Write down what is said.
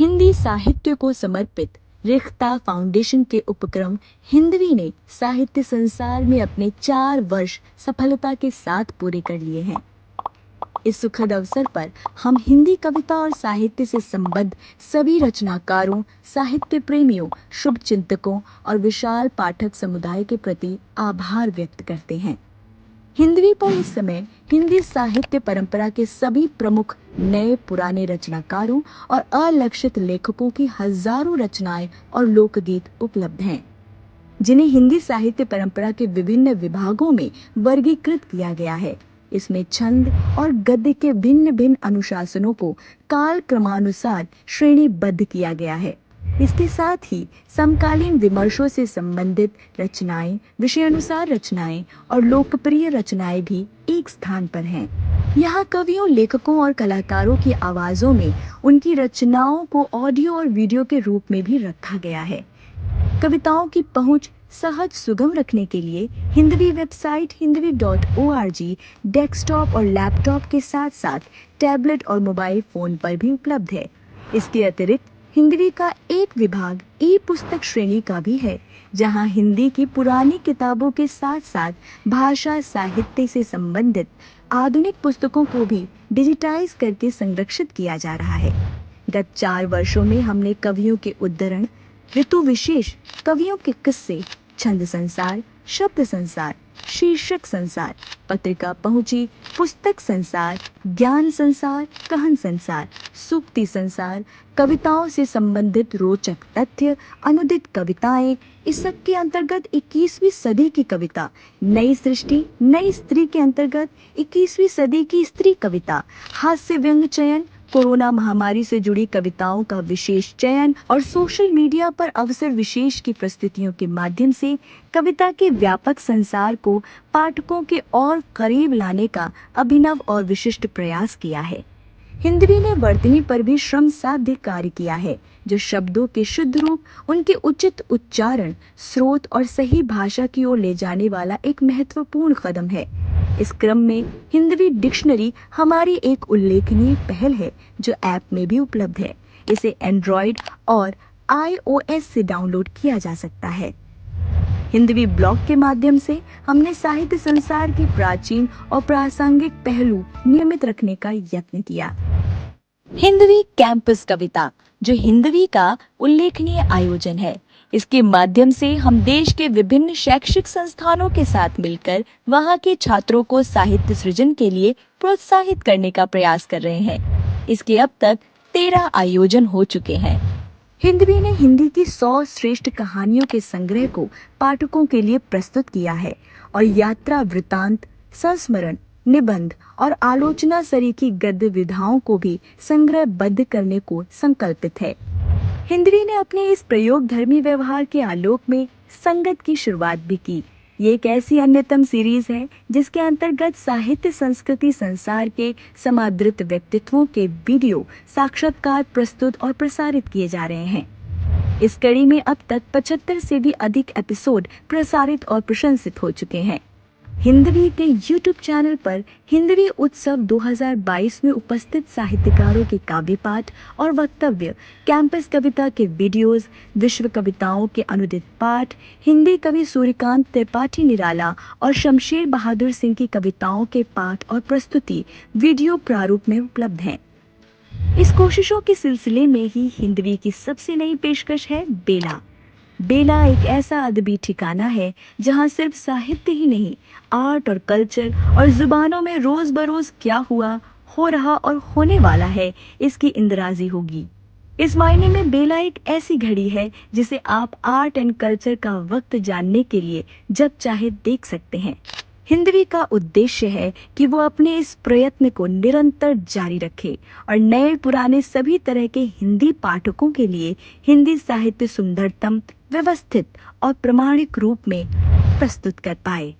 हिंदी साहित्य को समर्पित रिख्ता फाउंडेशन के उपक्रम हिंदवी ने साहित्य संसार में अपने 4 वर्ष सफलता के साथ पूरे कर लिए हैं। इस सुखद अवसर पर हम हिंदी कविता और साहित्य से संबद्ध सभी रचनाकारों, साहित्य प्रेमियों, शुभचिंतकों और विशाल पाठक समुदाय के प्रति आभार व्यक्त करते हैं। हिंदवी पर इस समय हिंदी साहित्य परंपरा के सभी प्रमुख नए पुराने रचनाकारों और अलक्षित लेखकों की हजारों रचनाएं और लोकगीत उपलब्ध हैं, जिन्हें हिंदी साहित्य परंपरा के विभिन्न विभागों में वर्गीकृत किया गया है। इसमें छंद और गद्य के भिन्न भिन्न अनुशासनों को काल क्रमानुसार श्रेणीबद्ध किया गया है। इसके साथ ही समकालीन विमर्शों से संबंधित रचनाएं, विषयानुसार रचनाएं और लोकप्रिय रचनाएं भी एक स्थान पर हैं। यहाँ कवियों, लेखकों और कलाकारों की आवाजों में उनकी रचनाओं को ऑडियो और वीडियो के रूप में भी रखा गया है। कविताओं की पहुंच सहज सुगम रखने के लिए हिंदवी वेबसाइट hindavi.org डेस्कटॉप और लैपटॉप के साथ साथ टैबलेट और मोबाइल फोन पर भी उपलब्ध है। इसके अतिरिक्त हिंदवी का एक विभाग ई पुस्तक श्रेणी का भी है, जहां हिंदी की पुरानी किताबों के साथ साथ भाषा साहित्य से संबंधित आधुनिक पुस्तकों को भी डिजिटाइज करके संरक्षित किया जा रहा है। गत 4 वर्षों में हमने कवियों के उद्धरण, ऋतु विशेष, कवियों के किस्से, छंद संसार, शब्द संसार, शीर्षक संसार, पत्रिका पहुंची, पुस्तक संसार, ज्ञान संसार, कहन संसार, सूक्ति संसार, कविताओं से संबंधित रोचक तथ्य, अनुदित कविताएं, इस सब के अंतर्गत 21वीं सदी की कविता, नई सृष्टि, नई स्त्री के अंतर्गत 21वीं सदी की स्त्री कविता, हास्य व्यंग चयन, कोरोना महामारी से जुड़ी कविताओं का विशेष चयन और सोशल मीडिया पर अवसर विशेष की प्रस्तुतियों के माध्यम से कविता के व्यापक संसार को पाठकों के और करीब लाने का अभिनव और विशिष्ट प्रयास किया है। हिंदवी ने वर्तनी पर भी श्रम साध्य कार्य किया है, जो शब्दों के शुद्ध रूप, उनके उचित उच्चारण, स्रोत और सही भाषा की ओर ले जाने वाला एक महत्वपूर्ण कदम है। इस क्रम में हिंदवी डिक्शनरी हमारी एक उल्लेखनीय पहल है, जो ऐप में भी उपलब्ध है। इसे एंड्रॉइड और iOS से डाउनलोड किया जा सकता है। हिंदवी ब्लॉग के माध्यम से हमने साहित्य संसार के प्राचीन और प्रासंगिक पहलू नियमित रखने का यत्न किया। हिंदवी कैंपस कविता, जो हिंदवी का उल्लेखनीय आयोजन है। इसके माध्यम से हम देश के विभिन्न शैक्षिक संस्थानों के साथ मिलकर वहां के छात्रों को साहित्य सृजन के लिए प्रोत्साहित करने का प्रयास कर रहे हैं। इसके अब तक 13 आयोजन हो चुके हैं। हिंदवी ने हिंदी की 100 श्रेष्ठ कहानियों के संग्रह को पाठकों के लिए प्रस्तुत किया है और यात्रा वृतांत, संस्मरण, निबंध और आलोचना सरीखी गद्य विधाओं को भी संग्रहबद्ध करने को संकल्पित है। हिंदवी ने अपने इस प्रयोगधर्मी व्यवहार के आलोक में संगत की शुरुआत भी की। ये एक ऐसी अन्यतम सीरीज है जिसके अंतर्गत साहित्य संस्कृति संसार के समादृत व्यक्तित्वों के वीडियो साक्षात्कार प्रस्तुत और प्रसारित किए जा रहे हैं। इस कड़ी में अब तक 75 से भी अधिक एपिसोड प्रसारित और प्रशंसित हो चुके हैं। हिंदवी के YouTube चैनल पर हिंदवी उत्सव 2022 में उपस्थित साहित्यकारों के काव्य पाठ और वक्तव्य, कैंपस कविता के वीडियोस, विश्व कविताओं के अनुदित पाठ, हिंदी कवि सूर्यकांत त्रिपाठी निराला और शमशेर बहादुर सिंह की कविताओं के पाठ और प्रस्तुति वीडियो प्रारूप में उपलब्ध हैं। इस कोशिशों के सिलसिले में ही हिंदवी की सबसे नई पेशकश है बेला। बेला एक ऐसा अदबी ठिकाना है जहां सिर्फ साहित्य ही नहीं, आर्ट और कल्चर और जुबानों में रोज बरोज क्या हुआ, हो रहा और होने वाला है, इसकी इंदराजी होगी। इस मायने में बेला एक ऐसी घड़ी है जिसे आप आर्ट एंड कल्चर का वक्त जानने के लिए जब चाहे देख सकते हैं। हिंदवी का उद्देश्य है कि वो अपने इस प्रयत्न को निरंतर जारी रखे और नए पुराने सभी तरह के हिंदी पाठकों के लिए हिंदी साहित्य सुंदरतम, व्यवस्थित और प्रामाणिक रूप में प्रस्तुत कर पाए।